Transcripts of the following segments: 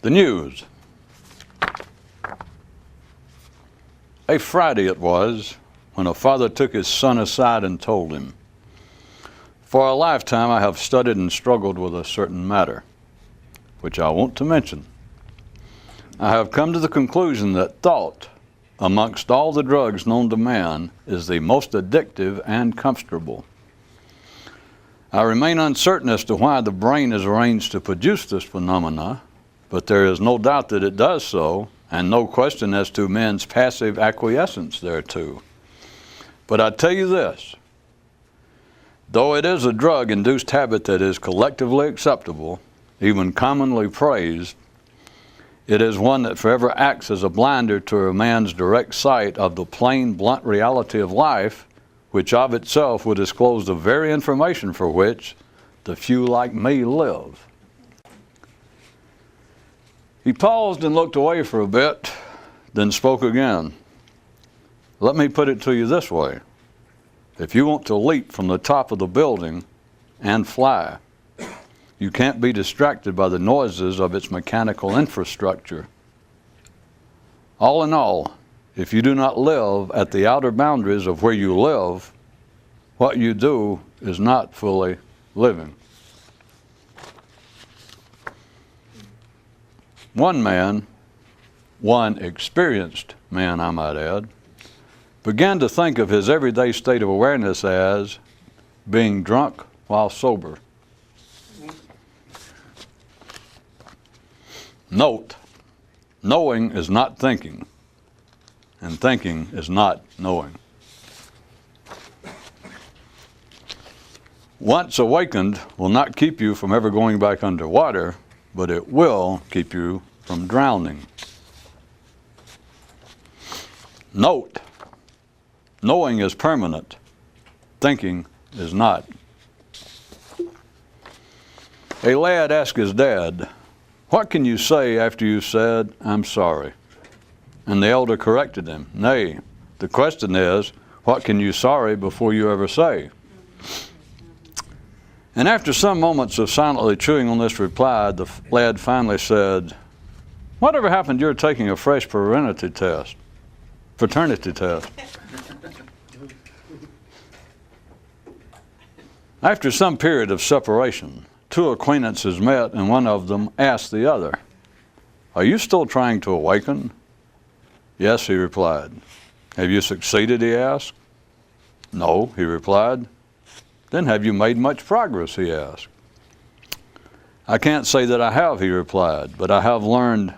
The news. A Friday it was when a father took his son aside and told him, "For a lifetime I have studied and struggled with a certain matter, which I want to mention. I have come to the conclusion that thought, amongst all the drugs known to man, is the most addictive and comfortable. I remain uncertain as to why the brain is arranged to produce this phenomena, but there is no doubt that it does so, and no question as to men's passive acquiescence thereto. But I tell you this, though it is a drug-induced habit that is collectively acceptable, even commonly praised, it is one that forever acts as a blinder to a man's direct sight of the plain, blunt reality of life, which of itself would disclose the very information for which the few like me live." He paused and looked away for a bit, then spoke again. "Let me put it to you this way. If you want to leap from the top of the building and fly, you can't be distracted by the noises of its mechanical infrastructure. All in all, if you do not live at the outer boundaries of where you live, what you do is not fully living." One man, one experienced man I might add, began to think of his everyday state of awareness as being drunk while sober. Note, knowing is not thinking, and thinking is not knowing. Once awakened will not keep you from ever going back underwater, but it will keep you from drowning. Note, knowing is permanent, thinking is not. A lad asked his dad, "What can you say after you've said, 'I'm sorry'?" And the elder corrected him, "Nay, the question is, what can you sorry before you ever say?" And after some moments of silently chewing on this reply, the lad finally said, "Whatever happened to your taking a fresh fraternity test?" After some period of separation, two acquaintances met and one of them asked the other, "Are you still trying to awaken?" "Yes," he replied. "Have you succeeded?" he asked. "No," he replied. "Then have you made much progress?" he asked. "I can't say that I have," he replied, but I have learned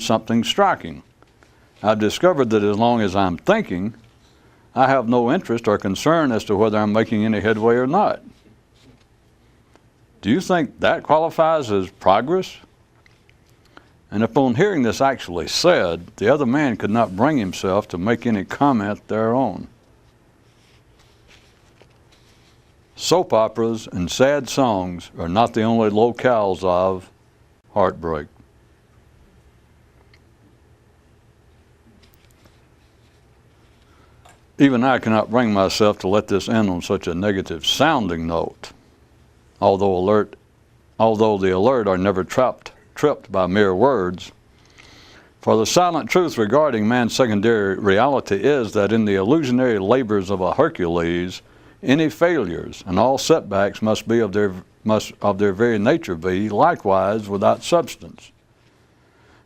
something striking. I've discovered that as long as I'm thinking, I have no interest or concern as to whether I'm making any headway or not. Do you think that qualifies as progress?" And upon hearing this actually said, the other man could not bring himself to make any comment thereon. Soap operas and sad songs are not the only locales of heartbreak. Even I cannot bring myself to let this end on such a negative sounding note, although the alert are never tripped by mere words. For the silent truth regarding man's secondary reality is that in the illusionary labors of a Hercules, any failures and all setbacks must of their very nature be likewise without substance.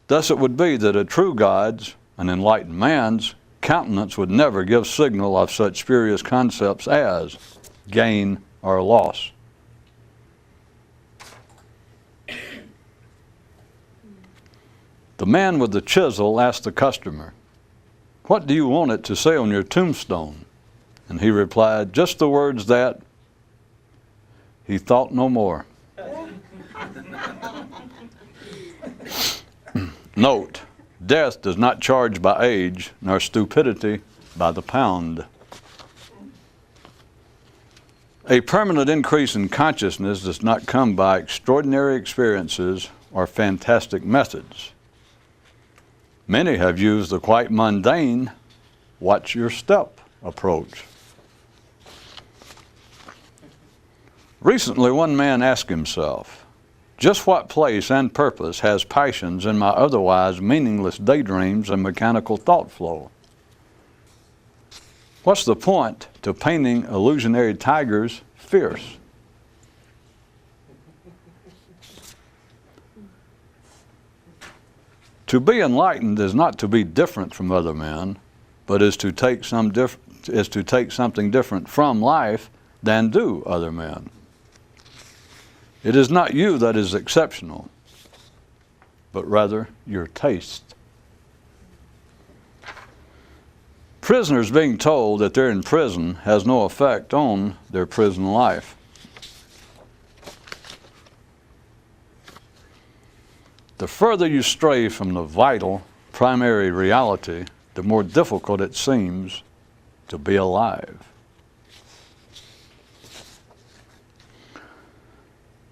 Thus it would be that a true God's, an enlightened man's, countenance would never give signal of such spurious concepts as gain or loss. The man with the chisel asked the customer, "What do you want it to say on your tombstone?" And he replied, "Just the words that..." He thought no more. Note, death does not charge by age, nor stupidity by the pound. A permanent increase in consciousness does not come by extraordinary experiences or fantastic methods. Many have used the quite mundane watch your step approach. Recently, one man asked himself, just what place and purpose has passions in my otherwise meaningless daydreams and mechanical thought flow? What's the point to painting illusionary tigers fierce? To be enlightened is not to be different from other men, but is to take something different from life than do other men. It is not you that is exceptional, but rather your taste. Prisoners being told that they're in prison has no effect on their prison life. The further you stray from the vital, primary reality, the more difficult it seems to be alive.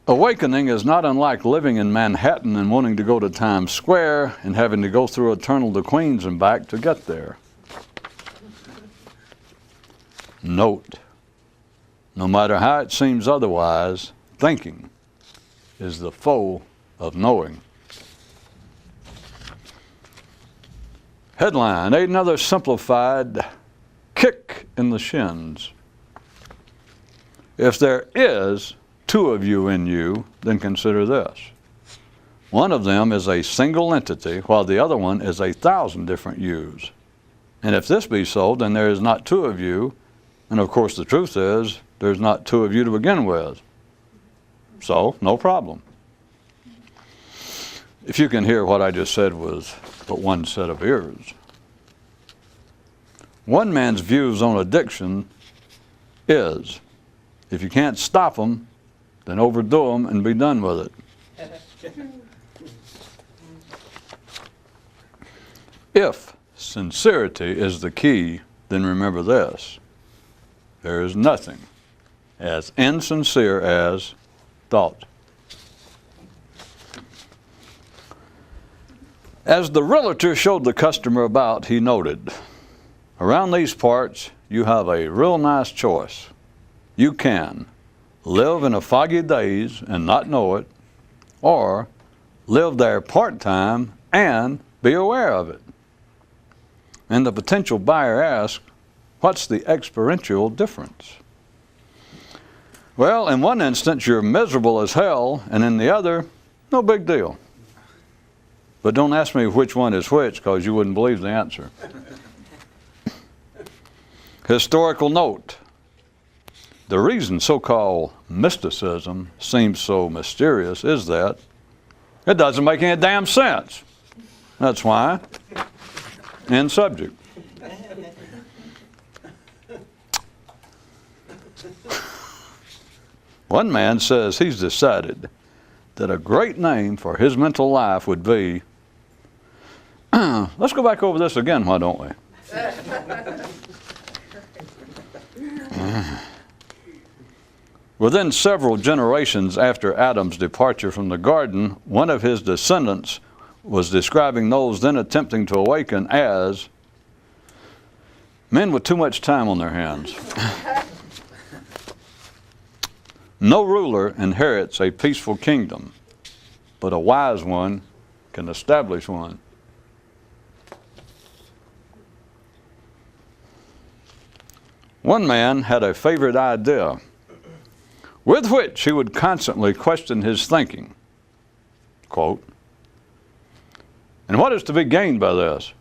Awakening is not unlike living in Manhattan and wanting to go to Times Square and having to go through a tunnel to Queens and back to get there. Note, no matter how it seems otherwise, thinking is the foe of knowing. Headline, another simplified kick in the shins. If there is two of you in you, then consider this. One of them is a single entity, while the other one is 1,000 different yous. And if this be so, then there is not two of you, and of course the truth is, there's not two of you to begin with. So, no problem. If you can hear what I just said with but one set of ears. One man's views on addiction is, if you can't stop them, then overdo them and be done with it. If sincerity is the key, then remember this. There is nothing as insincere as thought. As the realtor showed the customer about, he noted, around these parts, you have a real nice choice. You can live in a foggy daze and not know it, or live there part-time and be aware of it. And the potential buyer asked, what's the experiential difference? Well, in one instance, you're miserable as hell, and in the other, no big deal. But don't ask me which one is which, because you wouldn't believe the answer. Historical note. The reason so-called mysticism seems so mysterious is that it doesn't make any damn sense. That's why. End subject. One man says he's decided that a great name for his mental life would be, let's go back over this again, why don't we? Within several generations after Adam's departure from the garden, one of his descendants was describing those then attempting to awaken as men with too much time on their hands. No ruler inherits a peaceful kingdom, but a wise one can establish one. One man had a favorite idea with which he would constantly question his thinking. Quote, and what is to be gained by this?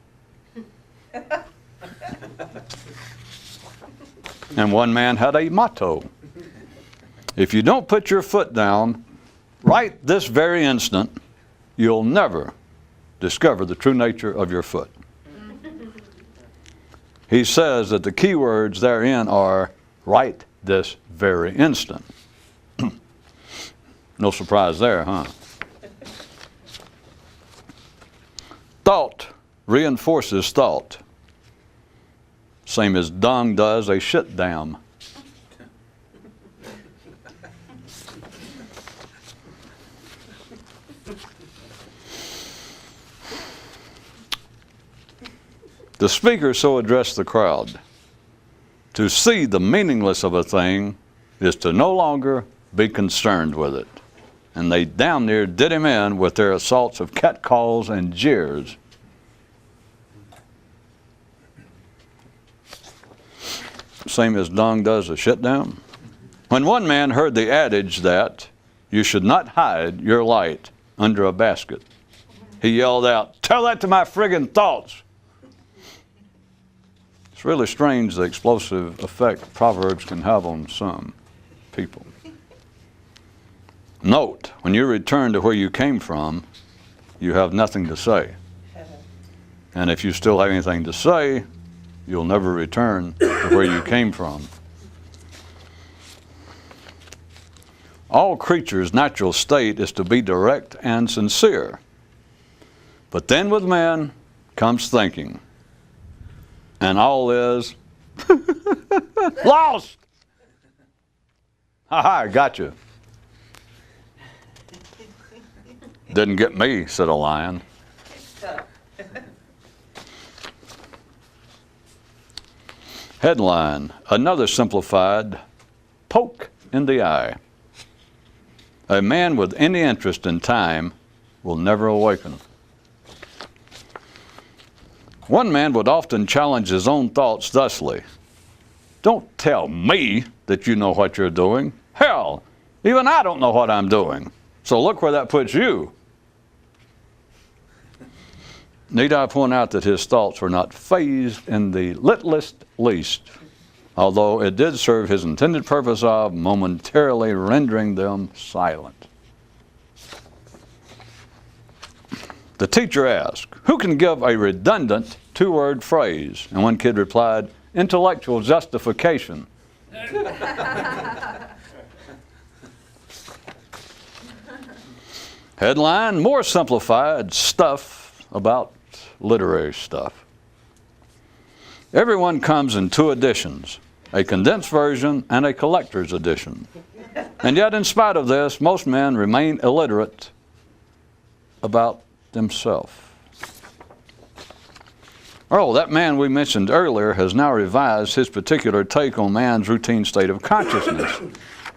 And one man had a motto. If you don't put your foot down right this very instant, you'll never discover the true nature of your foot. He says that the key words therein are right this very instant. No surprise there, huh? Thought reinforces thought. Same as dung does a shit dam. The speaker so addressed the crowd. To see the meaningless of a thing is to no longer be concerned with it. And they damn near did him in with their assaults of catcalls and jeers. Same as dung does a shit down. When one man heard the adage that you should not hide your light under a basket, he yelled out, "Tell that to my friggin' thoughts." It's really strange the explosive effect Proverbs can have on some people. Note, when you return to where you came from, you have nothing to say. And if you still have anything to say, you'll never return to where you came from. All creatures' natural state is to be direct and sincere. But then with man comes thinking. And all is lost. Ha ha, got you. Didn't get me, said a lion. Headline, another simplified poke in the eye. A man with any interest in time will never awaken. One man would often challenge his own thoughts thusly. Don't tell me that you know what you're doing. Hell, even I don't know what I'm doing. So look where that puts you. Need I point out that his thoughts were not phased in the littlest least, although it did serve his intended purpose of momentarily rendering them silent. The teacher asked, who can give a redundant two-word phrase? And one kid replied, intellectual justification. Headline, more simplified stuff about literary stuff. Everyone comes in two editions, a condensed version and a collector's edition. And yet, in spite of this, most men remain illiterate about themselves. Oh, that man we mentioned earlier has now revised his particular take on man's routine state of consciousness.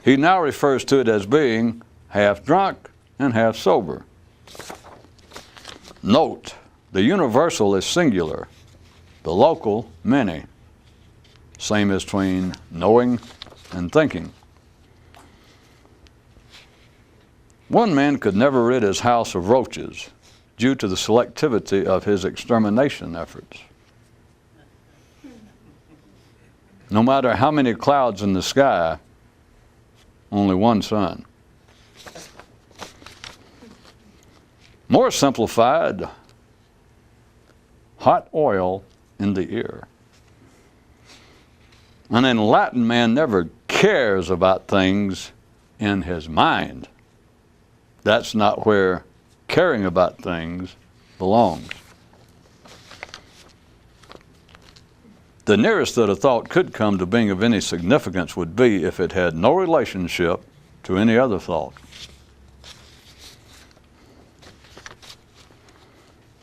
He now refers to it as being half drunk and half sober. Note, the universal is singular, the local many. Same as between knowing and thinking. One man could never rid his house of roaches due to the selectivity of his extermination efforts. No matter how many clouds in the sky, only one sun. More simplified, hot oil in the ear. An enlightened man never cares about things in his mind. That's not where caring about things belongs. The nearest that a thought could come to being of any significance would be if it had no relationship to any other thought.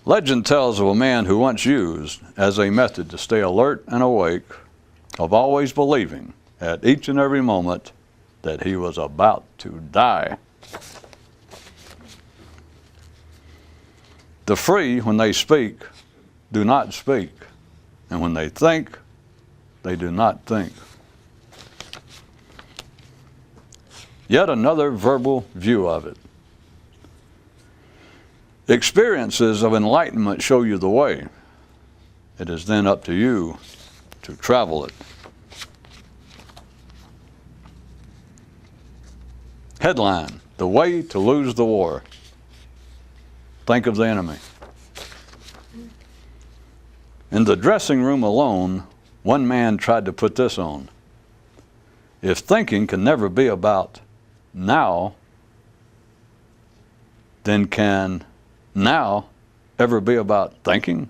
Legend tells of a man who once used as a method to stay alert and awake of always believing at each and every moment that he was about to die. The free, when they speak, do not speak, and when they think, they do not think. Yet another verbal view of it. Experiences of enlightenment show you the way. It is then up to you to travel it. Headline, the way to lose the war. Think of the enemy. In the dressing room alone, one man tried to put this on. If thinking can never be about now, then can now ever be about thinking?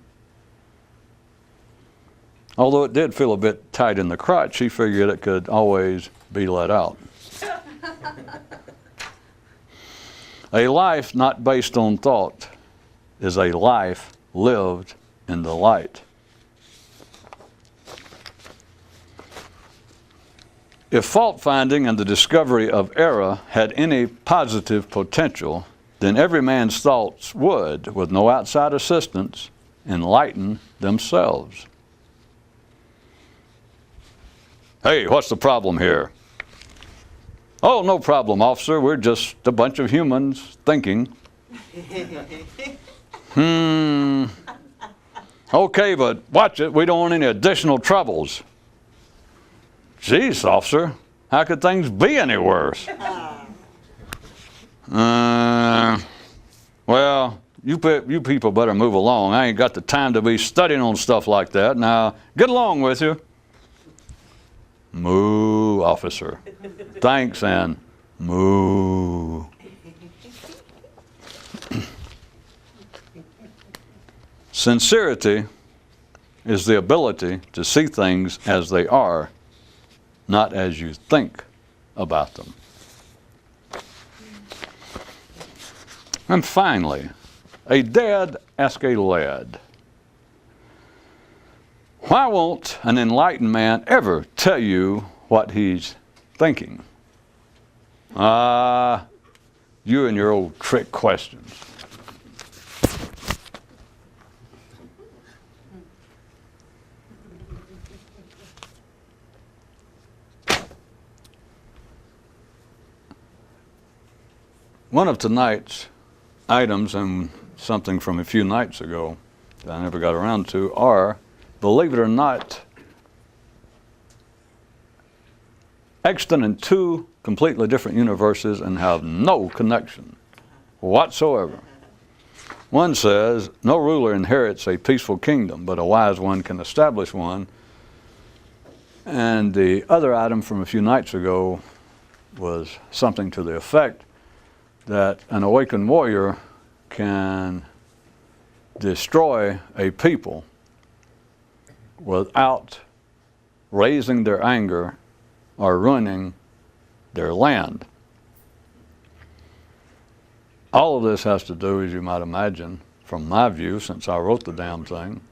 Although it did feel a bit tight in the crotch, he figured it could always be let out. A life not based on thought is a life lived in the light. If fault finding and the discovery of error had any positive potential, then every man's thoughts would, with no outside assistance, enlighten themselves. Hey, what's the problem here? Oh, no problem, officer. We're just a bunch of humans thinking. Okay, but watch it. We don't want any additional troubles. Jeez, officer. How could things be any worse? Well, you people better move along. I ain't got the time to be studying on stuff like that. Now, get along with you. Moo, officer. Thanks, and moo. Sincerity is the ability to see things as they are, not as you think about them. And finally, a dad asked a lad, why won't an enlightened man ever tell you what he's thinking? You and your old trick questions. One of tonight's items, and something from a few nights ago that I never got around to, are, believe it or not, extant in two completely different universes and have no connection whatsoever. One says, no ruler inherits a peaceful kingdom, but a wise one can establish one. And the other item from a few nights ago was something to the effect that an awakened warrior can destroy a people without raising their anger or ruining their land. All of this has to do, as you might imagine, from my view, since I wrote the damn thing,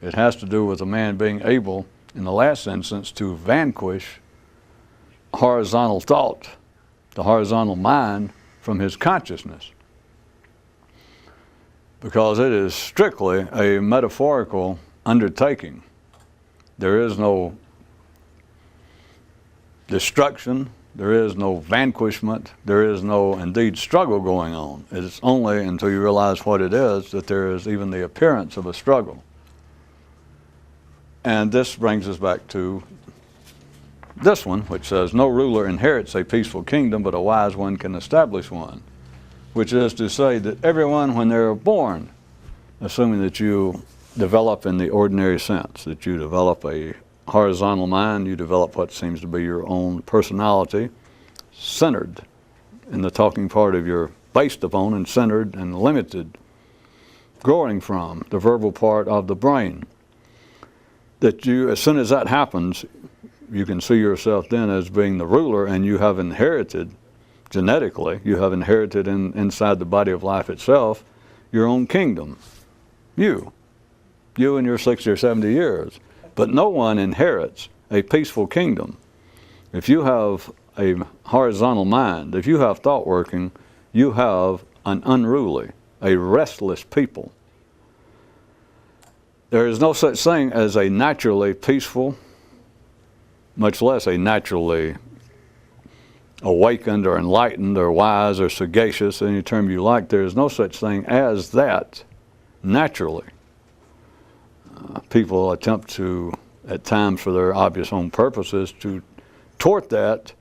it has to do with a man being able, in the last instance, to vanquish horizontal thought, the horizontal mind, from his consciousness. Because it is strictly a metaphorical undertaking. There is no destruction, there is no vanquishment, there is no, indeed, struggle going on. It's only until you realize what it is that there is even the appearance of a struggle. And this brings us back to this one, which says, no ruler inherits a peaceful kingdom, but a wise one can establish one. Which is to say that everyone, when they're born, assuming that you develop in the ordinary sense, that you develop a horizontal mind, you develop what seems to be your own personality, centered in the talking part of your, based upon and centered and limited, growing from the verbal part of the brain. That you, as soon as that happens, you can see yourself then as being the ruler, and you have inherited, genetically, you have inherited inside the body of life itself, your own kingdom. You in your 60 or 70 years. But no one inherits a peaceful kingdom. If you have a horizontal mind, if you have thought working, you have an unruly, a restless people. There is no such thing as a naturally peaceful, much less a naturally awakened or enlightened or wise or sagacious, any term you like. There is no such thing as that naturally. People attempt to, at times for their obvious own purposes, to tort that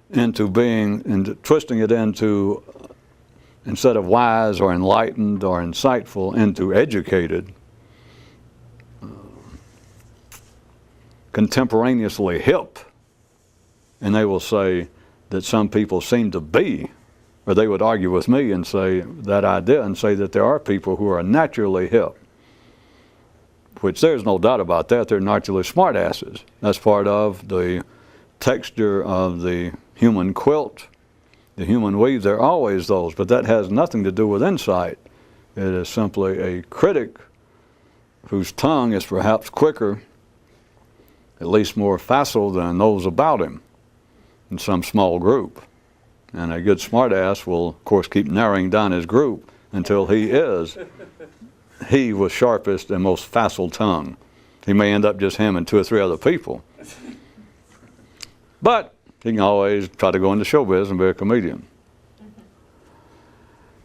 into being, into twisting it into, instead of wise or enlightened or insightful, into educated, contemporaneously hip. And they will say that some people seem to be, or they would argue with me and say that idea and say that there are people who are naturally hip, which there's no doubt about that. They're naturally smartasses. That's part of the texture of the human quilt, the human weave. There are always those, but that has nothing to do with insight. It is simply a critic whose tongue is perhaps quicker, at least more facile than those about him. in some small group. And a good smartass will, of course, keep narrowing down his group until he is he with sharpest and most facile tongue. He may end up just him and 2 or 3 other people. But he can always try to go into showbiz and be a comedian.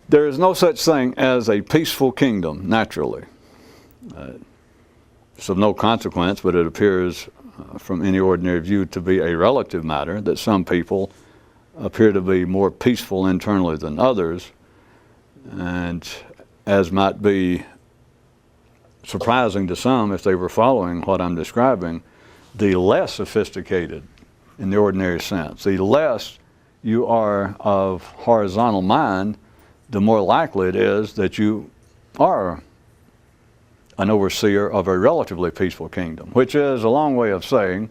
There is no such thing as a peaceful kingdom, naturally. It's of no consequence, but it appears from any ordinary view to be a relative matter, that some people appear to be more peaceful internally than others, and as might be surprising to some if they were following what I'm describing, the less sophisticated in the ordinary sense, the less you are of horizontal mind, the more likely it is that you are an overseer of a relatively peaceful kingdom, which is a long way of saying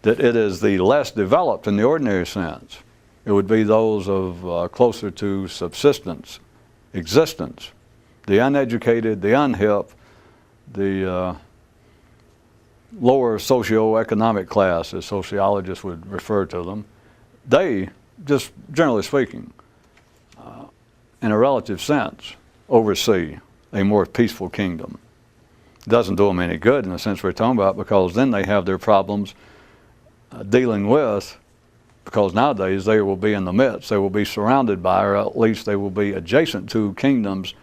that it is the less developed in the ordinary sense. It would be those of closer to subsistence, existence, the uneducated, the unhip, the lower socioeconomic class, as sociologists would refer to them. They, just generally speaking, in a relative sense, oversee a more peaceful kingdom. It doesn't do them any good in the sense we're talking about, because then they have their problems dealing with, because nowadays they will be in the midst, they will be surrounded by, or at least they will be adjacent to kingdoms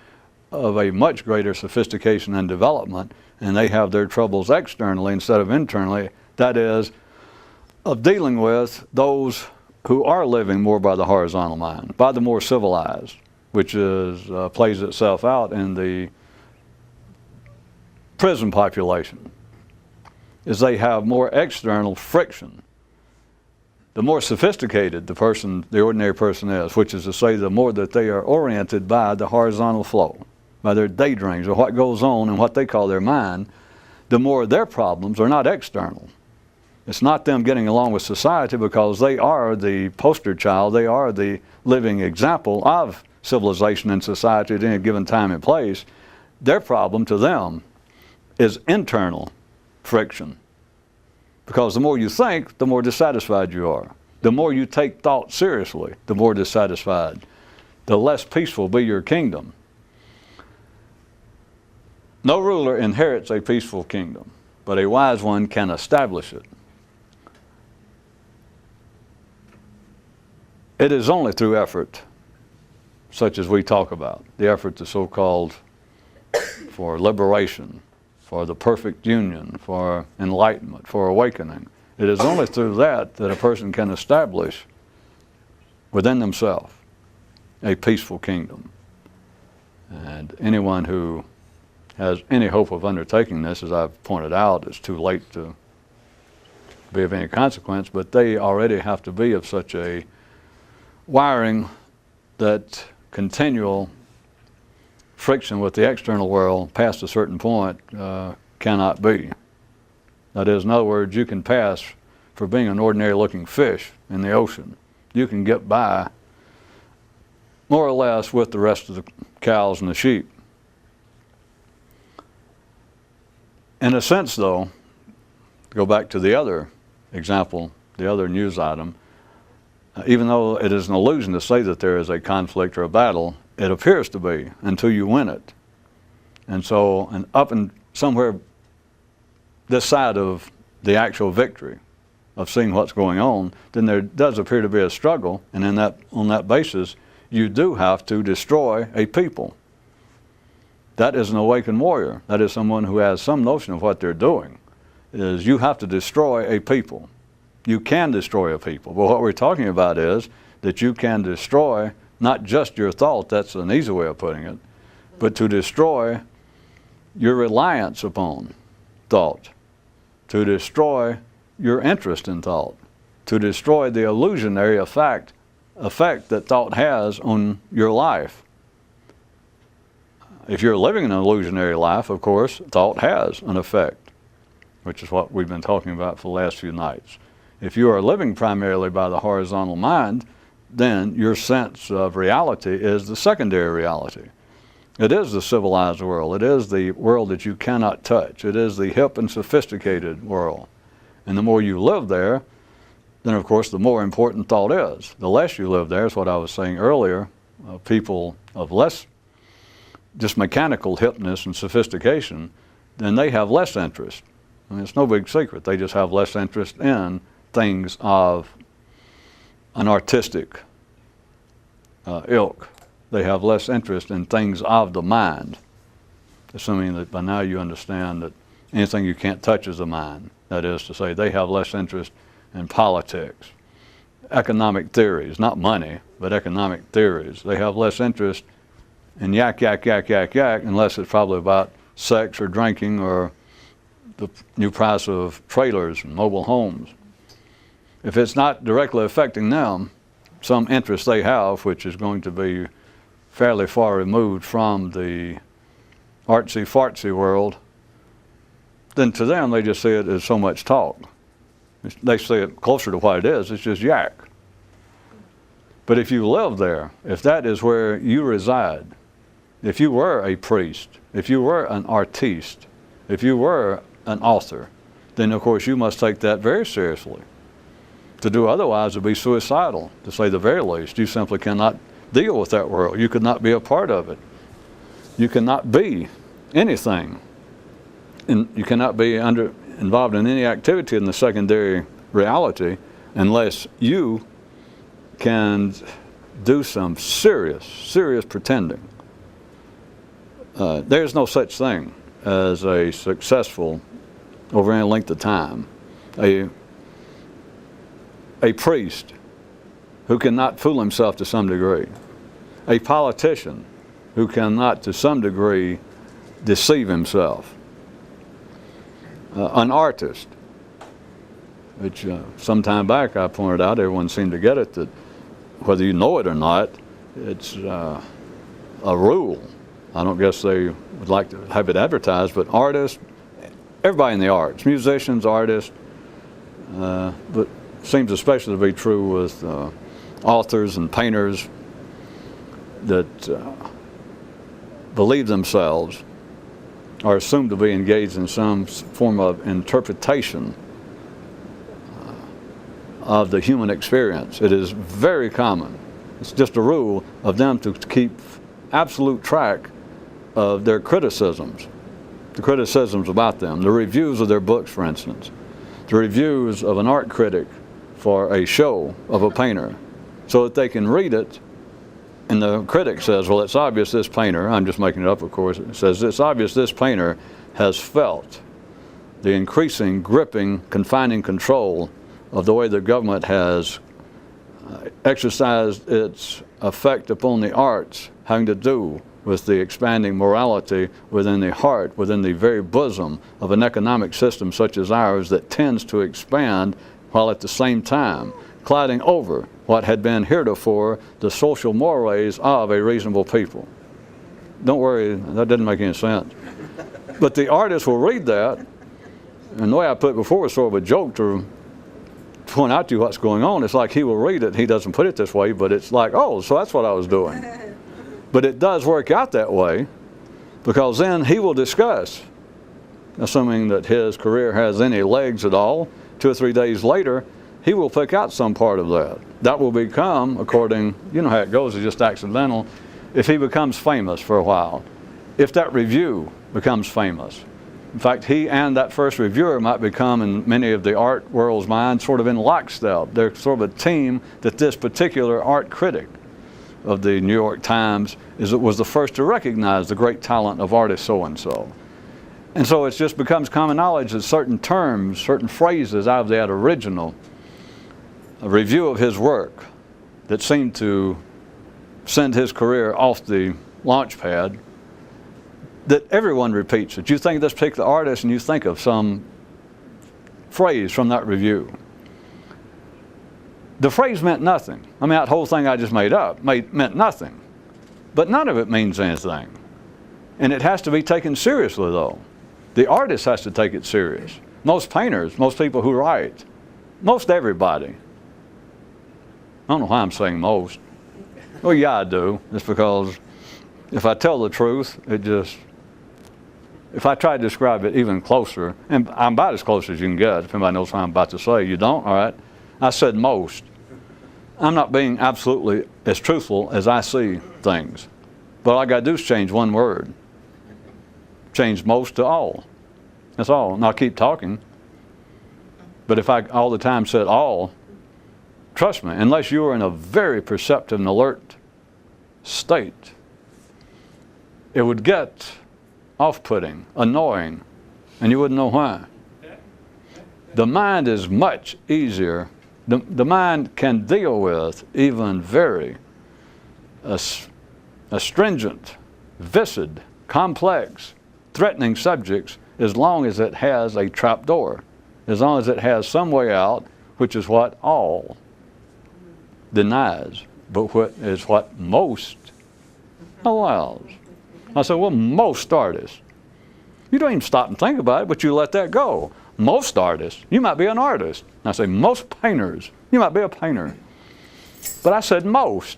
of a much greater sophistication and development, and they have their troubles externally instead of internally. That is, of dealing with those who are living more by the horizontal mind, by the more civilized, which is plays itself out in the prison population, is they have more external friction. The more sophisticated the ordinary person is, which is to say the more that they are oriented by the horizontal flow, by their daydreams or what goes on in what they call their mind, the more their problems are not external. It's not them getting along with society, because they are the poster child, they are the living example of civilization and society at any given time and place. Their problem to them is internal friction. Because the more you think, the more dissatisfied you are. The more you take thought seriously, the more dissatisfied. The less peaceful be your kingdom. No ruler inherits a peaceful kingdom, but a wise one can establish it. It is only through effort, such as we talk about, the effort to so-called for liberation, for the perfect union, for enlightenment, for awakening. It is only through that that a person can establish within themselves a peaceful kingdom. And anyone who has any hope of undertaking this, as I've pointed out, it's too late to be of any consequence, but they already have to be of such a wiring that continual friction with the external world past a certain point cannot be. That is, in other words, you can pass for being an ordinary looking fish in the ocean. You can get by more or less with the rest of the cows and the sheep. In a sense, though, to go back to the other example, the other news item, even though it is an illusion to say that there is a conflict or a battle, it appears to be until you win it. And so, and up and somewhere this side of the actual victory, of seeing what's going on, then there does appear to be a struggle, and on that basis, you do have to destroy a people. That is an awakened warrior. That is someone who has some notion of what they're doing. Is you have to destroy a people. You can destroy a people. But what we're talking about is that you can destroy not just your thought, that's an easy way of putting it, but to destroy your reliance upon thought, to destroy your interest in thought, to destroy the illusionary effect that thought has on your life. If you're living an illusionary life, of course, thought has an effect, which is what we've been talking about for the last few nights. If you are living primarily by the horizontal mind, then your sense of reality is the secondary reality. It is the civilized world. It is the world that you cannot touch. It is the hip and sophisticated world. And the more you live there, then of course the more important thought is. The less you live there, is what I was saying earlier, people of less just mechanical hipness and sophistication, then they have less interest. I mean, it's no big secret. They just have less interest in things of an artistic ilk. They have less interest in things of the mind, assuming that by now you understand that anything you can't touch is the mind. That is to say, they have less interest in politics, economic theories, not money, but economic theories. They have less interest in yak, unless it's probably about sex or drinking or the new price of trailers and mobile homes. If it's not directly affecting them, some interest they have, which is going to be fairly far removed from the artsy-fartsy world, then to them they just see it as so much talk. They see it closer to what it is, it's just yak. But if you live there, if that is where you reside, if you were a priest, if you were an artiste, if you were an author, then of course you must take that very seriously. To do otherwise would be suicidal, to say the very least. You simply cannot deal with that world. You could not be a part of it. You cannot be anything. And you cannot be involved in any activity in the secondary reality unless you can do some serious pretending. There's no such thing as a successful, over any length of time, a priest who cannot fool himself to some degree, a politician who cannot to some degree deceive himself, an artist, which some time back I pointed out, everyone seemed to get it, that whether you know it or not, it's a rule. I don't guess they would like to have it advertised, but artists, everybody in the arts, musicians, artists, but seems especially to be true with authors and painters that believe themselves are assumed to be engaged in some form of interpretation of the human experience. It is very common. It's just a rule of them to keep absolute track of their criticisms, the criticisms about them, the reviews of their books, for instance, the reviews of an art critic for a show of a painter, so that they can read it, and the critic says, well, it's obvious this painter, I'm just making it up of course, it says it's obvious this painter has felt the increasing, gripping, confining control of the way the government has exercised its effect upon the arts, having to do with the expanding morality within the heart, within the very bosom of an economic system such as ours that tends to expand while at the same time clouding over what had been heretofore the social mores of a reasonable people. Don't worry, that didn't make any sense. But the artist will read that, and the way I put it before was sort of a joke to point out to you what's going on. It's like he will read it, he doesn't put it this way, but it's like, oh, so that's what I was doing. But it does work out that way, because then he will discuss, assuming that his career has any legs at all, 2 or 3 days later, he will pick out some part of that. That will become, according, you know how it goes, it's just accidental. If he becomes famous for a while, if that review becomes famous, in fact, he and that first reviewer might become, in many of the art world's minds, sort of in lockstep. They're sort of a team that this particular art critic of the New York Times was the first to recognize the great talent of artist so-and-so. And so it just becomes common knowledge that certain terms, certain phrases out of that original review of his work that seemed to send his career off the launch pad, that everyone repeats it. You think of this particular artist and you think of some phrase from that review. The phrase meant nothing. I mean, that whole thing I just made up meant nothing. But none of it means anything. And it has to be taken seriously, though. The artist has to take it serious. Most painters, most people who write, most everybody. I don't know why I'm saying most. Well, yeah, I do. It's because if I tell the truth, if I try to describe it even closer, and I'm about as close as you can get, if anybody knows what I'm about to say, you don't? All right. I said most. I'm not being absolutely as truthful as I see things. But all I got to do is change one word. Change most to all. That's all. And I'll keep talking. But if I all the time said all, trust me, unless you are in a very perceptive and alert state, it would get off-putting, annoying, and you wouldn't know why. The mind is much easier. The mind can deal with even very astringent, viscid, complex, threatening subjects as long as it has a trap door, as long as it has some way out, which is what all denies, but what most allows. I said, well, most artists. You don't even stop and think about it, but you let that go. Most artists. You might be an artist. And I say, most painters. You might be a painter. But I said most.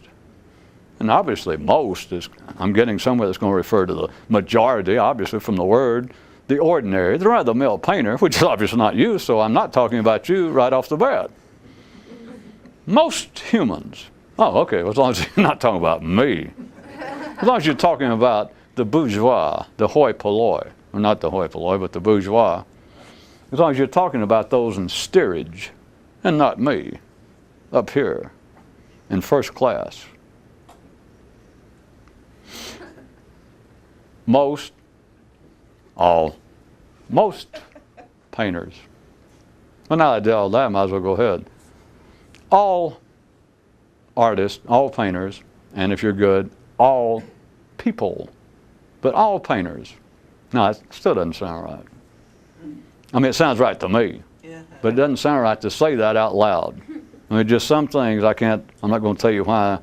And obviously most is, I'm getting somewhere that's going to refer to the majority, obviously from the word, the ordinary, the run-of-the-mill painter, which is obviously not you, so I'm not talking about you right off the bat. Most humans. Oh, okay, well, as long as you're not talking about me. As long as you're talking about the bourgeois, the hoi polloi, or not the hoi polloi, but the bourgeois. As long as you're talking about those in steerage, and not me, up here, in first class. Most, all, most painters. Well, now I did all that, I might as well go ahead. All artists, all painters, and if you're good, all people, but all painters. No, it still doesn't sound right. I mean, it sounds right to me, but it doesn't sound right to say that out loud. I mean, just some things I'm not going to tell you why.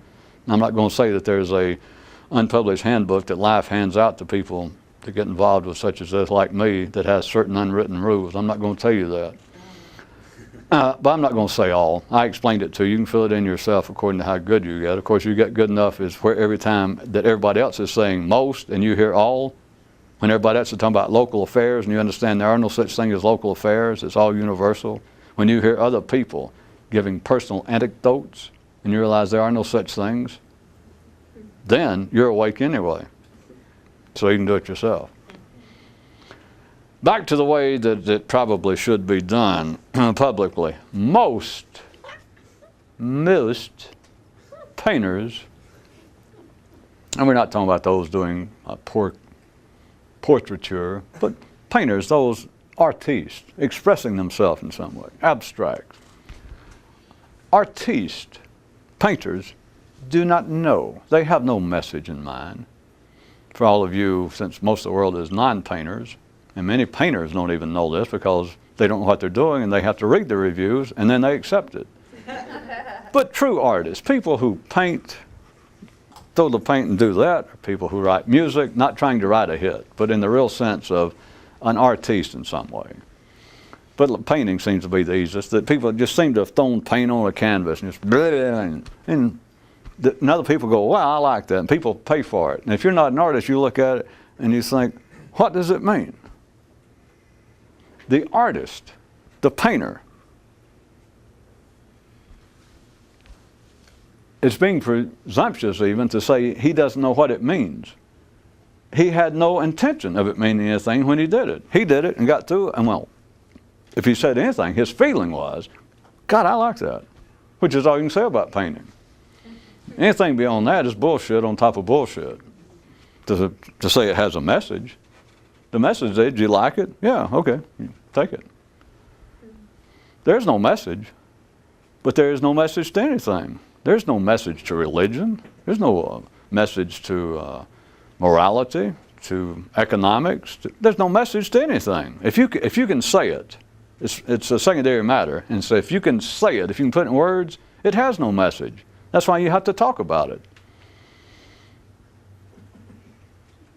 I'm not going to say that there's a unpublished handbook that life hands out to people to get involved with such as this, like me, that has certain unwritten rules. I'm not going to tell you that. But I'm not going to say all. I explained it to you. You can fill it in yourself according to how good you get. Of course, you get good enough is where every time that everybody else is saying most and you hear all, when everybody else is talking about local affairs and you understand there are no such thing as local affairs, it's all universal. When you hear other people giving personal anecdotes and you realize there are no such things, then you're awake anyway. So you can do it yourself. Back to the way that it probably should be done publicly. Most painters, and we're not talking about those doing portraiture, but painters, those artistes, expressing themselves in some way, abstract. Artistes, painters, do not know. They have no message in mind. For all of you, since most of the world is non-painters, and many painters don't even know this because they don't know what they're doing and they have to read the reviews and then they accept it. But true artists, people who paint, throw the paint and do that, are people who write music, not trying to write a hit, but in the real sense of an artiste in some way. But painting seems to be the easiest, that people just seem to have thrown paint on a canvas and just and other people go, well, I like that, and people pay for it. And if you're not an artist, you look at it and you think, what does it mean? The artist, the painter, is being presumptuous even to say he doesn't know what it means. He had no intention of it meaning anything when he did it. He did it and got through it, and well, if he said anything, his feeling was, God, I like that, which is all you can say about painting. Anything beyond that is bullshit on top of bullshit. To say it has a message. The message is, do you like it? Yeah, okay, take it. There's no message, but there is no message to anything. There's no message to religion. There's no message to morality, to economics. There's no message to anything. If you can say it, it's a secondary matter. And so if you can say it, if you can put it in words, it has no message. That's why you have to talk about it.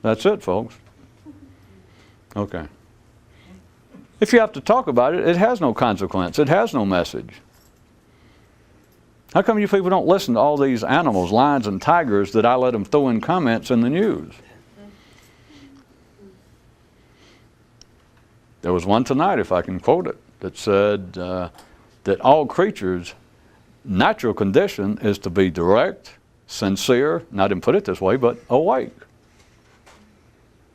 That's it, folks. Okay. If you have to talk about it, it has no consequence. It has no message. How come you people don't listen to all these animals, lions and tigers, that I let them throw in comments in the news? There was one tonight, if I can quote it, that said, the that all creatures' natural condition is to be direct, sincere, and I didn't put it this way, but awake.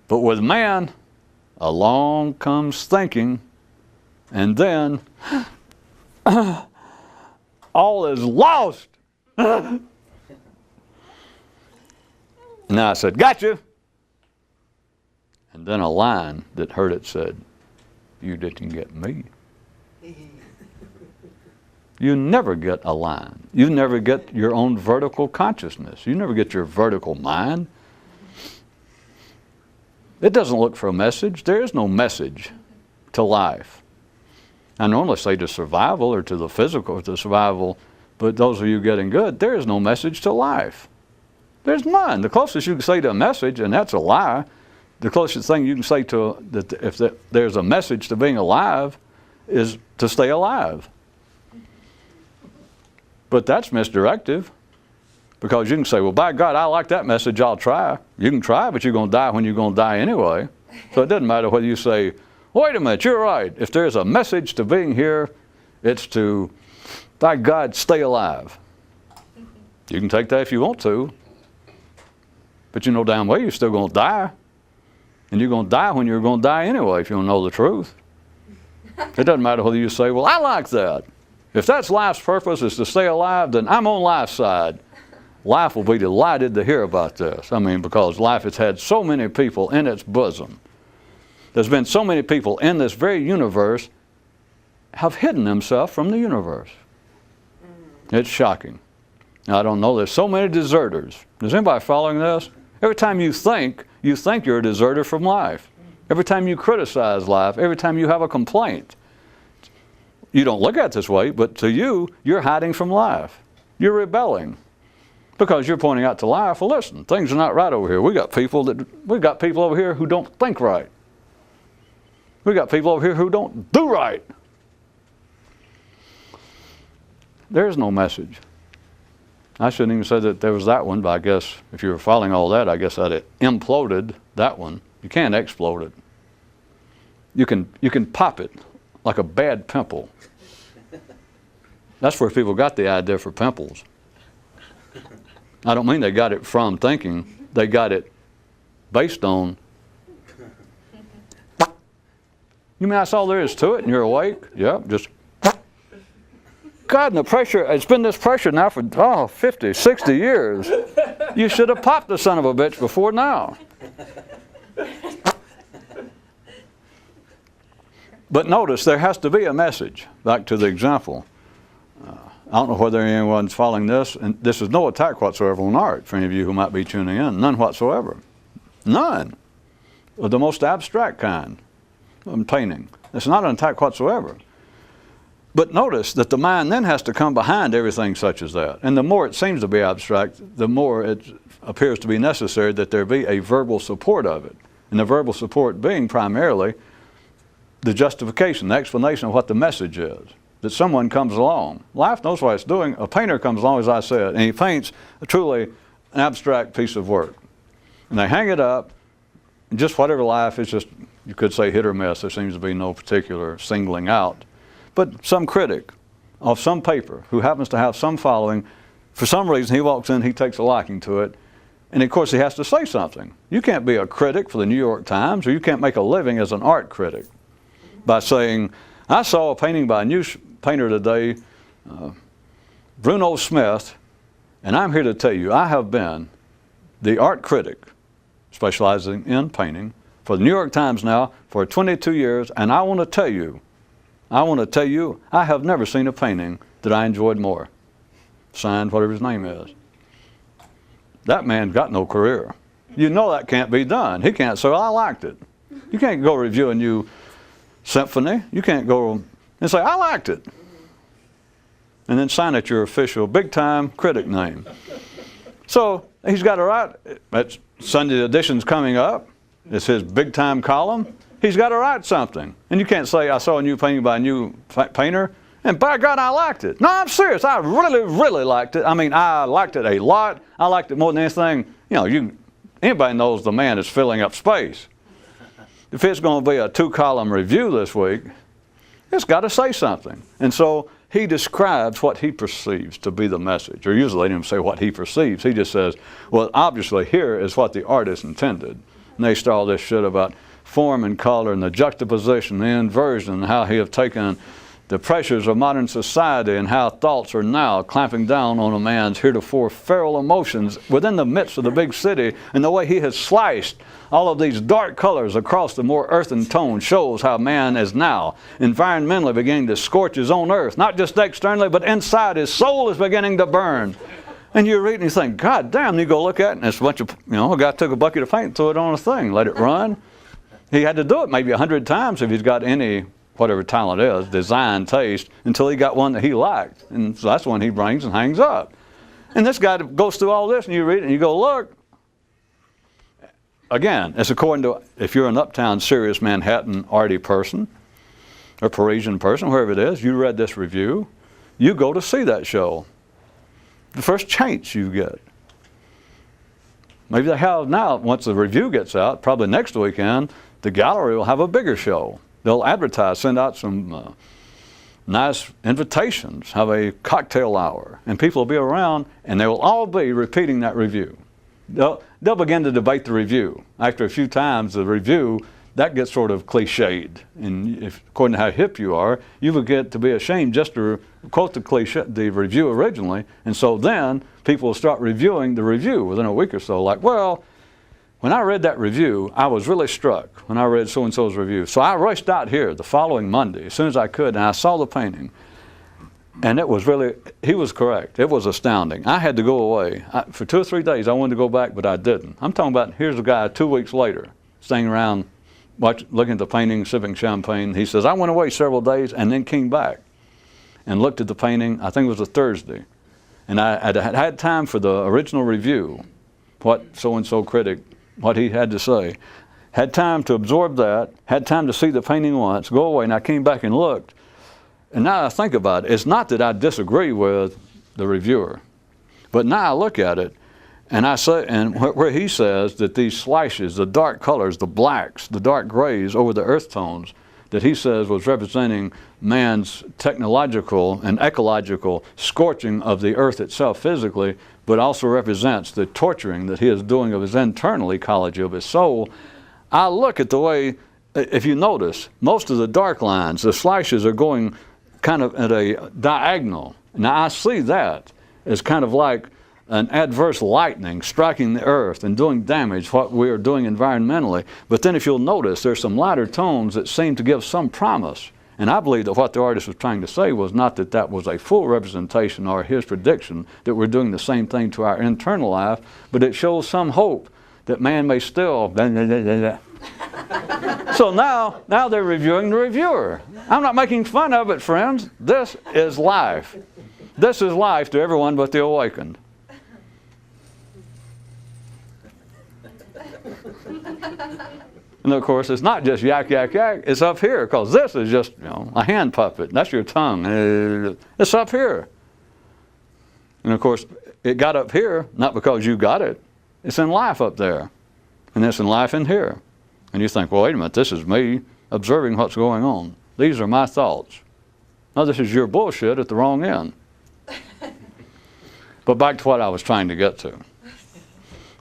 But with man, along comes thinking, and then all is lost. And I said, got you. And then a line that heard it said, you didn't get me. You never get a line. You never get your own vertical consciousness. You never get your vertical mind. It doesn't look for a message. There is no message to life. I normally say to survival or to the physical, to survival, but those of you getting good, there is no message to life. There's none. The closest you can say to a message, and that's a lie, the closest thing you can say to that if there's a message to being alive is to stay alive. But that's misdirective, because you can say, well, by God, I like that message, I'll try. You can try, but you're going to die when you're going to die anyway. So it doesn't matter whether you say, wait a minute, you're right. If there's a message to being here, it's to, by God, stay alive. You can take that if you want to, but you know damn well you're still going to die. And you're going to die when you're going to die anyway if you don't know the truth. It doesn't matter whether you say, well, I like that. If that's life's purpose is to stay alive, then I'm on life's side. Life will be delighted to hear about this. I mean, because life has had so many people in its bosom. There's been so many people in this very universe have hidden themselves from the universe. It's shocking. Now, I don't know, there's so many deserters. Is anybody following this? Every time you think you're a deserter from life. Every time you criticize life, every time you have a complaint. You don't look at it this way, but to you, you're hiding from life. You're rebelling. Because you're pointing out to life, well, listen, things are not right over here. We got people over here who don't think right. We got people over here who don't do right. There's no message. I shouldn't even say that there was that one, but I guess if you were following all that, I guess that it imploded that one. You can't explode it. You can pop it like a bad pimple. That's where people got the idea for pimples. I don't mean they got it from thinking. They got it based on, you mean that's all there is to it and you're awake? Yeah, just, God, and the pressure, it's been this pressure now for 50, 60 years. You should have popped the son of a bitch before now. But notice, there has to be a message. Back to the example. I don't know whether anyone's following this, and this is no attack whatsoever on art for any of you who might be tuning in. None whatsoever. None. Of the most abstract kind of painting. It's not an attack whatsoever. But notice that the mind then has to come behind everything such as that. And the more it seems to be abstract, the more it appears to be necessary that there be a verbal support of it. And the verbal support being primarily the justification, the explanation of what the message is. That someone comes along. Life knows what it's doing. A painter comes along, as I said, and he paints truly an abstract piece of work. And they hang it up, and just whatever life is, just, you could say hit or miss. There seems to be no particular singling out. But some critic of some paper who happens to have some following, for some reason he walks in, he takes a liking to it, and of course he has to say something. You can't be a critic for the New York Times, or you can't make a living as an art critic by saying, I saw a painting by a new painter today, Bruno Smith, and I'm here to tell you, I have been the art critic specializing in painting for the New York Times now for 22 years, and I want to tell you, I have never seen a painting that I enjoyed more. Signed, whatever his name is. That man's got no career. You know that can't be done. He can't say, well, I liked it. You can't go review a new symphony. You can't go and say, I liked it. And then sign it your official big-time critic name. So he's got to write, that's Sunday edition's coming up. It's his big-time column. He's got to write something. And you can't say, I saw a new painting by a new painter, and by God, I liked it. No, I'm serious. I really, really liked it. I mean, I liked it a lot. I liked it more than anything. You know, anybody knows the man is filling up space. If it's going to be a 2-column review this week, it's got to say something. And so he describes what he perceives to be the message. Or usually they don't say what he perceives. He just says, well, obviously here is what the artist intended. And they start all this shit about form and color and the juxtaposition, the inversion, and how he have taken the pressures of modern society and how thoughts are now clamping down on a man's heretofore feral emotions within the midst of the big city, and the way he has sliced all of these dark colors across the more earthen tone shows how man is now environmentally beginning to scorch his own earth, not just externally, but inside his soul is beginning to burn. And you read and you think, God damn, you go look at it, and it's a bunch of, a guy took a bucket of paint and threw it on a thing, let it run. He had to do it maybe 100 times if he's got any, whatever talent is, design, taste, until he got one that he liked. And so that's one he brings and hangs up. And this guy goes through all this, and you read it, and you go, look. Again, it's according to, if you're an uptown, serious Manhattan arty person, or Parisian person, wherever it is, you read this review, you go to see that show. The first chance you get. Maybe they have now, once the review gets out, probably next weekend, the gallery will have a bigger show. They'll advertise, send out some nice invitations, have a cocktail hour, and people will be around, and they will all be repeating that review. They'll begin to debate the review. After a few times, the review, that gets sort of cliched. And according to how hip you are, you will get to be ashamed just to quote the review originally. And so then people will start reviewing the review within a week or so. Like, well, when I read that review, I was really struck when I read so-and-so's review. So I rushed out here the following Monday as soon as I could, and I saw the painting. And it was really, he was correct. It was astounding. I had to go away. For 2 or 3 days, I wanted to go back, but I didn't. I'm talking about, here's a guy 2 weeks later, staying around, looking at the painting, sipping champagne. He says, I went away several days and then came back and looked at the painting. I think it was a Thursday. And I had time for the original review, what so-and-so critic, what he had to say. Had time to absorb that, had time to see the painting once, go away, and I came back and looked. And now I think about it, it's not that I disagree with the reviewer, but now I look at it, and I say, and where he says that these slashes, the dark colors, the blacks, the dark grays over the earth tones, that he says was representing man's technological and ecological scorching of the earth itself physically, but also represents the torturing that he is doing of his internal ecology of his soul. I look at the way, if you notice, most of the dark lines, the slashes are going kind of at a diagonal. Now I see that as kind of like an adverse lightning striking the earth and doing damage, what we are doing environmentally. But then if you'll notice, there's some lighter tones that seem to give some promise. And I believe that what the artist was trying to say was not that that was a full representation or his prediction that we're doing the same thing to our internal life, but it shows some hope that man may still So now they're reviewing the reviewer. I'm not making fun of it, friends. This is life. This is life to everyone but the awakened. And of course, it's not just yak, yak, yak. It's up here, because this is just a hand puppet. That's your tongue. It's up here. And of course, it got up here, not because you got it. It's in life up there. And it's in life in here. And you think, well, wait a minute, this is me observing what's going on. These are my thoughts. Now, this is your bullshit at the wrong end. But back to what I was trying to get to.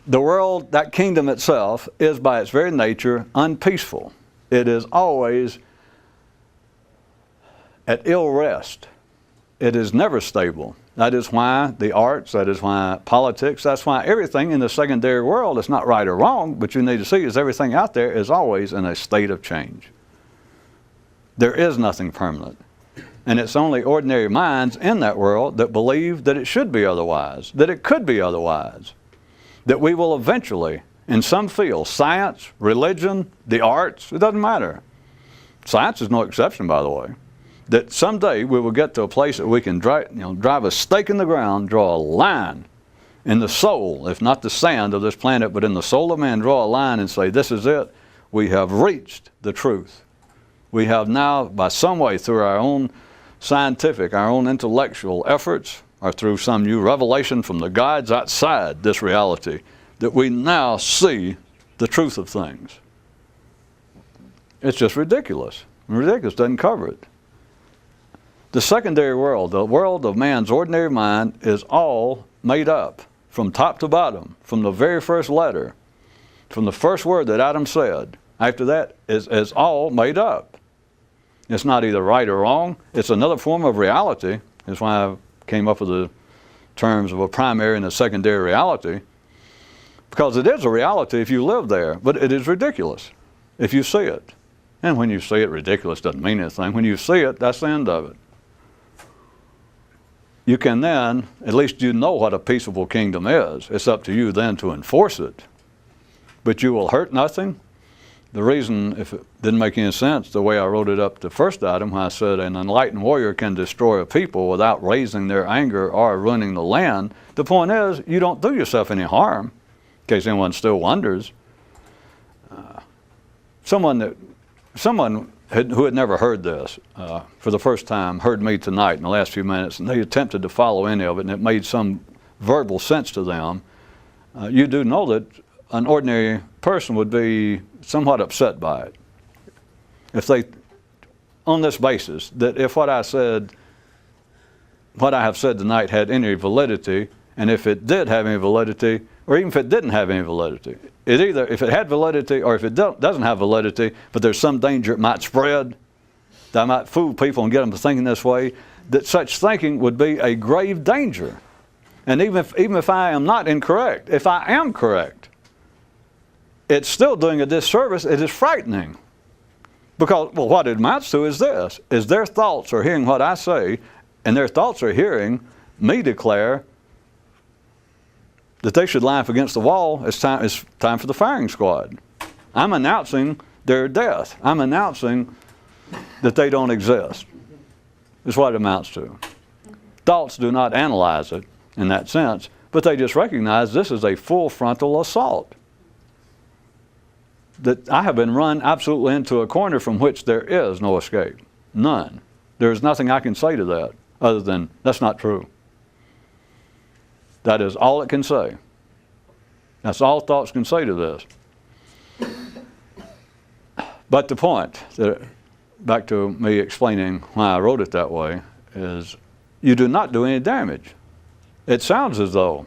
The world, that kingdom itself, is by its very nature unpeaceful. It is always at ill rest. It is never stable. That is why the arts, that is why politics, that's why everything in the secondary world is not right or wrong, but you need to see is everything out there is always in a state of change. There is nothing permanent. And it's only ordinary minds in that world that believe that it should be otherwise, that it could be otherwise, that we will eventually, in some field, science, religion, the arts, it doesn't matter. Science is no exception, by the way. That someday we will get to a place that we can drive a stake in the ground, draw a line in the soul, if not the sand of this planet, but in the soul of man, draw a line and say, this is it. We have reached the truth. We have now, by some way, through our own scientific, our own intellectual efforts, or through some new revelation from the gods outside this reality, that we now see the truth of things. It's just ridiculous. Ridiculous doesn't cover it. The secondary world, the world of man's ordinary mind, is all made up from top to bottom, from the very first letter, from the first word that Adam said. After that is all made up. It's not either right or wrong. It's another form of reality. That's why I came up with the terms of a primary and a secondary reality. Because it is a reality if you live there, but it is ridiculous if you see it. And when you see it, ridiculous doesn't mean anything. When you see it, that's the end of it. You can then, at least you know what a peaceable kingdom is. It's up to you then to enforce it. But you will hurt nothing. The reason, if it didn't make any sense, the way I wrote it up the first item, when I said an enlightened warrior can destroy a people without raising their anger or ruining the land, the point is you don't do yourself any harm, in case anyone still wonders. Someone who had never heard this for the first time heard me tonight in the last few minutes, and they attempted to follow any of it, and it made some verbal sense to them. You do know that an ordinary person would be somewhat upset by it. If they, on this basis, that if what I have said tonight had any validity, and if it did have any validity, or even if it didn't have any validity, if it had validity or if it doesn't have validity, but there's some danger it might spread, that might fool people and get them to thinking this way, that such thinking would be a grave danger. And even if I am not incorrect, if I am correct, it's still doing a disservice. It is frightening. Because, well, what it amounts to is this, is their thoughts are hearing what I say, and their thoughts are hearing me declare that they should line up against the wall. It's time for the firing squad. I'm announcing their death. I'm announcing that they don't exist. Is what it amounts to. Thoughts do not analyze it in that sense, but they just recognize this is a full frontal assault. That I have been run absolutely into a corner from which there is no escape. None. There is nothing I can say to that other than, that's not true. That is all it can say. That's all thoughts can say to this. But the point, back to me explaining why I wrote it that way, is you do not do any damage. It sounds as though,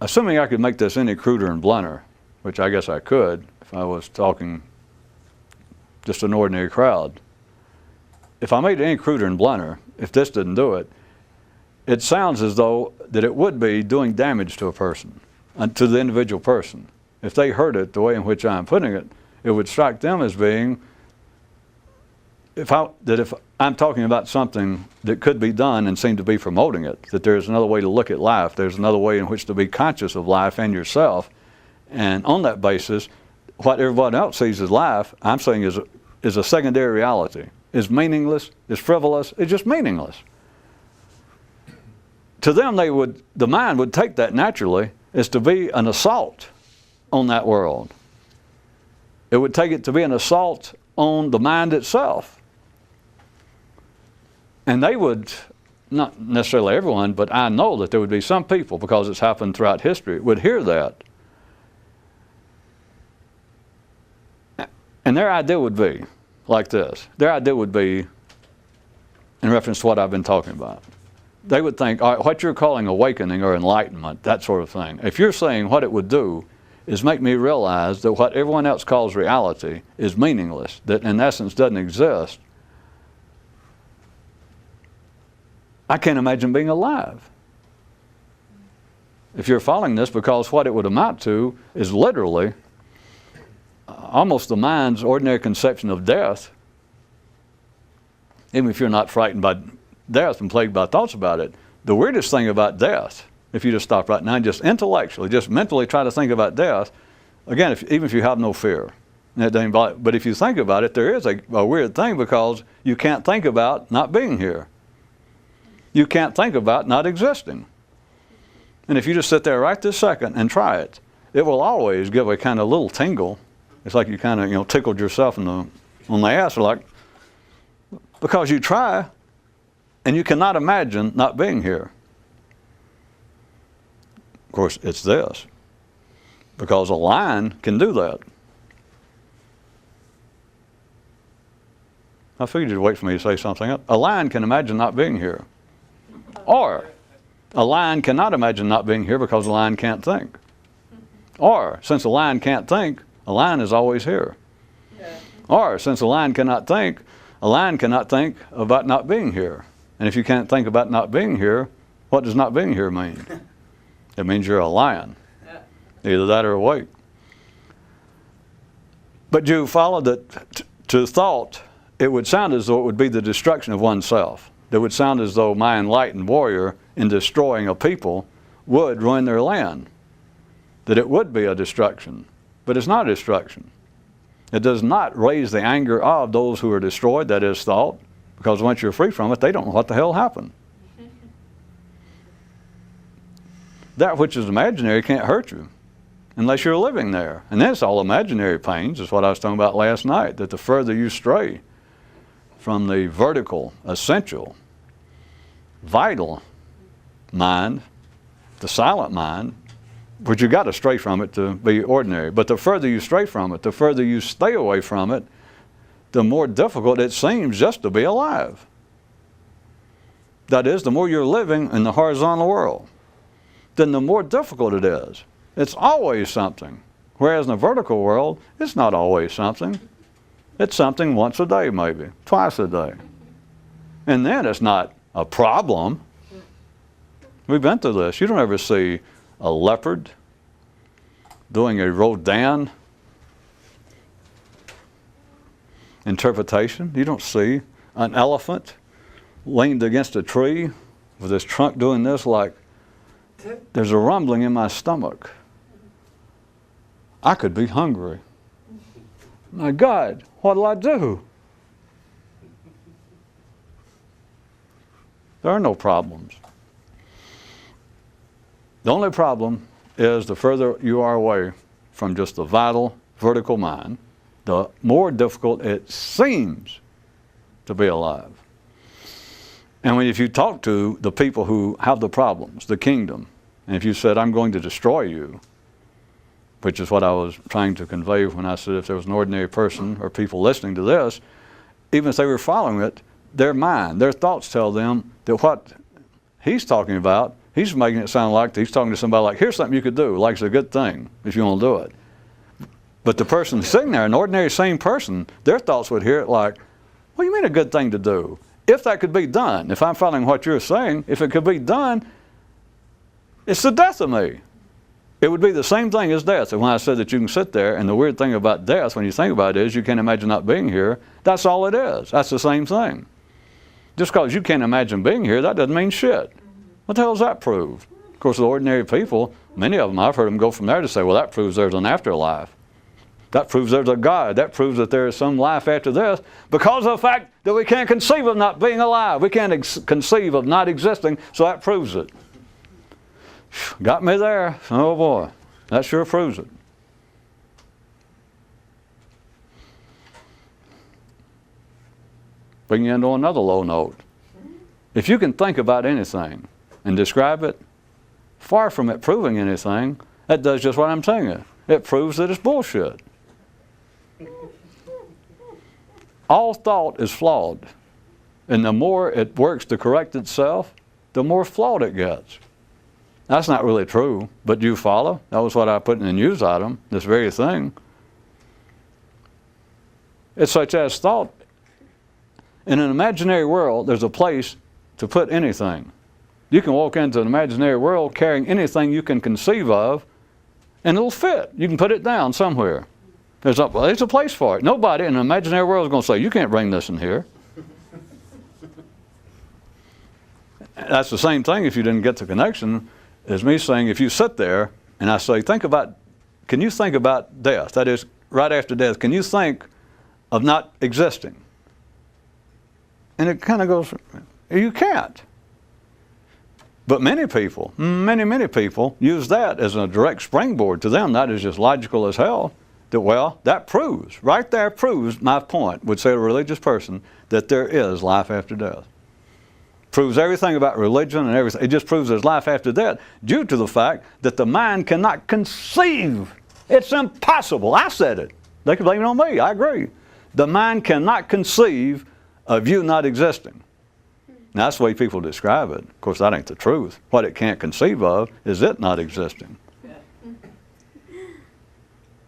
assuming I could make this any cruder and blunter, which I guess I could if I was talking just an ordinary crowd. If I made it any cruder and blunter, if this didn't do it, it sounds as though that it would be doing damage to a person, to the individual person. If they heard it the way in which I'm putting it, it would strike them as being, if I'm talking about something that could be done and seem to be promoting it, that there's another way to look at life, there's another way in which to be conscious of life and yourself, and on that basis, what everyone else sees as life, I'm saying is a secondary reality, is meaningless, is frivolous, it's just meaningless. To them, the mind would take that naturally as to be an assault on that world. It would take it to be an assault on the mind itself. And they would, not necessarily everyone, but I know that there would be some people, because it's happened throughout history, would hear that. And their idea would be like this. Their idea would be, in reference to what I've been talking about, they would think, all right, what you're calling awakening or enlightenment, that sort of thing, if you're saying what it would do is make me realize that what everyone else calls reality is meaningless, that in essence doesn't exist, I can't imagine being alive. If you're following this, because what it would amount to is literally almost the mind's ordinary conception of death, even if you're not frightened by death and plagued by thoughts about it. The weirdest thing about death, if you just stop right now and just intellectually, just mentally try to think about death, again, even if you have no fear, but if you think about it, there is a weird thing, because you can't think about not being here. You can't think about not existing. And if you just sit there right this second and try it, it will always give a kind of little tingle. It's like you kind of, tickled yourself on the ass, because you try, and you cannot imagine not being here. Of course, it's this, because a lion can do that. I figured you'd wait for me to say something else. A lion can imagine not being here. Or a lion cannot imagine not being here because a lion can't think. Or since a lion can't think, a lion is always here. Or since a lion cannot think about not being here. And if you can't think about not being here, what does not being here mean? It means you're a lion. Either that or awake. But you follow that to thought, it would sound as though it would be the destruction of oneself. It would sound as though my enlightened warrior in destroying a people would ruin their land. That it would be a destruction. But it's not a destruction. It does not raise the anger of those who are destroyed, that is thought, because once you're free from it, they don't know what the hell happened. That which is imaginary can't hurt you unless you're living there. And that's all imaginary pains, is what I was talking about last night, that the further you stray from the vertical, essential, vital mind, the silent mind, but you got to stray from it to be ordinary. But the further you stray from it, the further you stay away from it, the more difficult it seems just to be alive. That is, the more you're living in the horizontal world, then the more difficult it is. It's always something. Whereas in the vertical world, it's not always something. It's something once a day, maybe, twice a day. And then it's not a problem. We've been through this. You don't ever see a leopard doing a Rodin interpretation. You don't see an elephant leaned against a tree with his trunk doing this, like, there's a rumbling in my stomach. I could be hungry. My God, what'll I do? There are no problems. The only problem is the further you are away from just the vital, vertical mind, the more difficult it seems to be alive. And if you talk to the people who have the problems, the kingdom, and if you said, I'm going to destroy you, which is what I was trying to convey when I said if there was an ordinary person or people listening to this, even if they were following it, their mind, their thoughts tell them that what he's talking about, he's making it sound like he's talking to somebody like, here's something you could do, like it's a good thing if you want to do it. But the person sitting there, an ordinary sane person, their thoughts would hear it like, what do you mean a good thing to do? If that could be done, if I'm following what you're saying, if it could be done, it's the death of me. It would be the same thing as death. And when I said that you can sit there, and the weird thing about death, when you think about it, is you can't imagine not being here. That's all it is. That's the same thing. Just because you can't imagine being here, that doesn't mean shit. What the hell does that prove? Of course, the ordinary people, many of them, I've heard them go from there to say, well, that proves there's an afterlife. That proves there's a God. That proves that there is some life after this, because of the fact that we can't conceive of not being alive. We can't conceive of not existing, so that proves it. Got me there. Oh boy, that sure proves it. Bring you into another low note. If you can think about anything and describe it, far from it proving anything, that does just what I'm telling you. It proves that it's bullshit. All thought is flawed. And the more it works to correct itself, the more flawed it gets. That's not really true, but do you follow? That was what I put in the news item, this very thing. It's such as thought. In an imaginary world, there's a place to put anything. You can walk into an imaginary world carrying anything you can conceive of, and it'll fit. You can put it down somewhere. There's a place for it. Nobody in an imaginary world is going to say, you can't bring this in here. That's the same thing if you didn't get the connection, as me saying, if you sit there and I say, can you think about death? That is, right after death, can you think of not existing? And it kind of goes, you can't. But many people, many people use that as a direct springboard to them. That is just logical as hell. That, well, that proves, right there proves my point, would say a religious person, that there is life after death. Proves everything about religion and everything. It just proves there's life after death due to the fact that the mind cannot conceive. It's impossible. I said it. They can blame it on me. I agree. The mind cannot conceive of you not existing. Now, that's the way people describe it. Of course, that ain't the truth. What it can't conceive of is it not existing.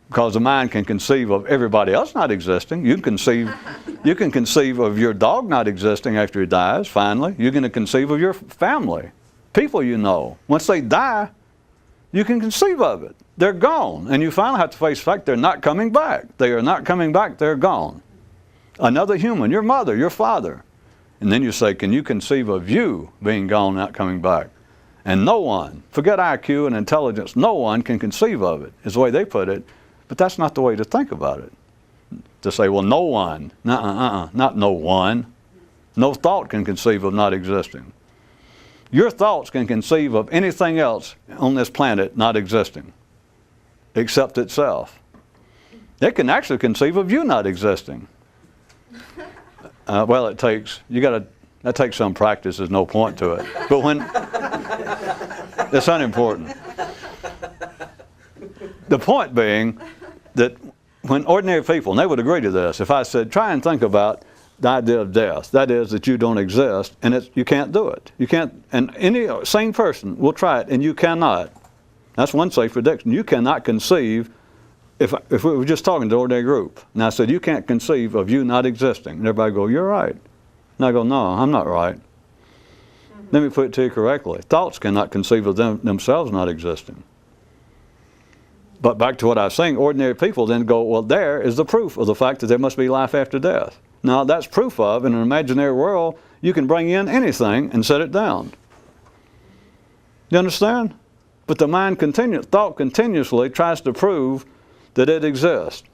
Because the mind can conceive of everybody else not existing. You can conceive of your dog not existing after he dies, finally. You're going to conceive of your family, people you know. Once they die, you can conceive of it. They're gone. And you finally have to face the fact they're not coming back. They are not coming back. They're gone. Another human, your mother, your father. And then you say, can you conceive of you being gone, not coming back? And no one, forget IQ and intelligence, no one can conceive of it, is the way they put it. But that's not the way to think about it. To say, well, no one, not no one. No thought can conceive of not existing. Your thoughts can conceive of anything else on this planet not existing, except itself. It can actually conceive of you not existing. Well, that takes some practice. There's no point to it. But it's unimportant. The point being that when ordinary people, and they would agree to this, if I said, try and think about the idea of death, that is that you don't exist, and you can't do it. You can't, and any sane person will try it, and you cannot. That's one safe prediction. You cannot conceive, if we were just talking to an ordinary group, and I said, you can't conceive of you not existing, and everybody go, you're right. And I go, no, I'm not right. Let me put it to you correctly. Thoughts cannot conceive of themselves not existing. But back to what I was saying, ordinary people then go, well, there is the proof of the fact that there must be life after death. Now, that's proof of, in an imaginary world, you can bring in anything and set it down. You understand? But the mind thought continuously tries to prove that it exists.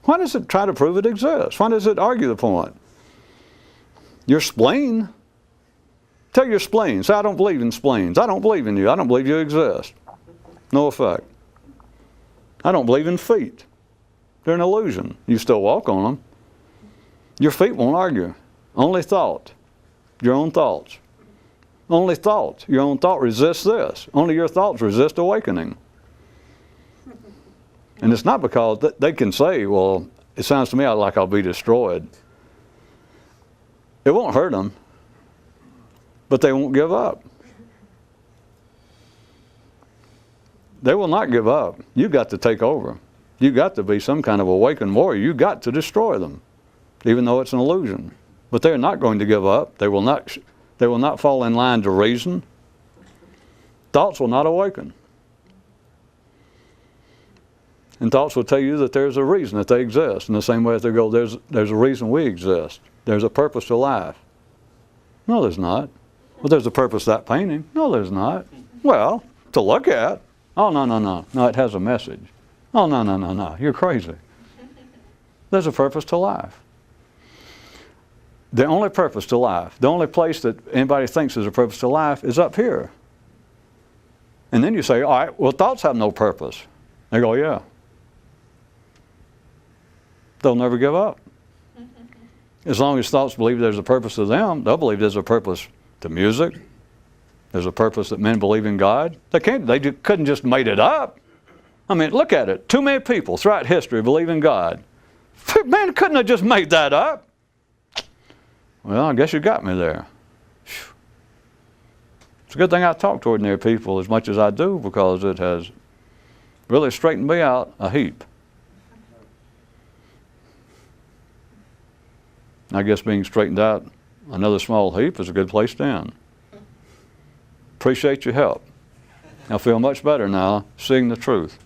Why does it try to prove it exists? Why does it argue the point? Your spleen. Tell your spleen, say, I don't believe in spleens. I don't believe in you. I don't believe you exist. No effect. I don't believe in feet. They're an illusion. You still walk on them. Your feet won't argue. Only thought. Your own thoughts. Only thought. Your own thought resists this. Only your thoughts resist awakening. And it's not because they can say, well, it sounds to me like I'll be destroyed. It won't hurt them, but they won't give up. They will not give up. You've got to take over. You've got to be some kind of awakened warrior. You've got to destroy them, even though it's an illusion. But they're not going to give up. They will not fall in line to reason. Thoughts will not awaken. And thoughts will tell you that there's a reason that they exist. In the same way that they go, there's a reason we exist. There's a purpose to life. No, there's not. Well, there's a purpose to that painting. No, there's not. Well, to look at. Oh, no. No, it has a message. Oh, no. You're crazy. There's a purpose to life. The only purpose to life, the only place that anybody thinks there's a purpose to life is up here. And then you say, all right, well, thoughts have no purpose. They go, yeah. They'll never give up. As long as thoughts believe there's a purpose to them, they'll believe there's a purpose to music. There's a purpose that men believe in God. They couldn't just made it up. I mean, look at it. Too many people throughout history believe in God. Man couldn't have just made that up. Well, I guess you got me there. It's a good thing I talk to ordinary people as much as I do, because it has really straightened me out a heap. I guess being straightened out another small heap is a good place to end. Appreciate your help. I feel much better now seeing the truth.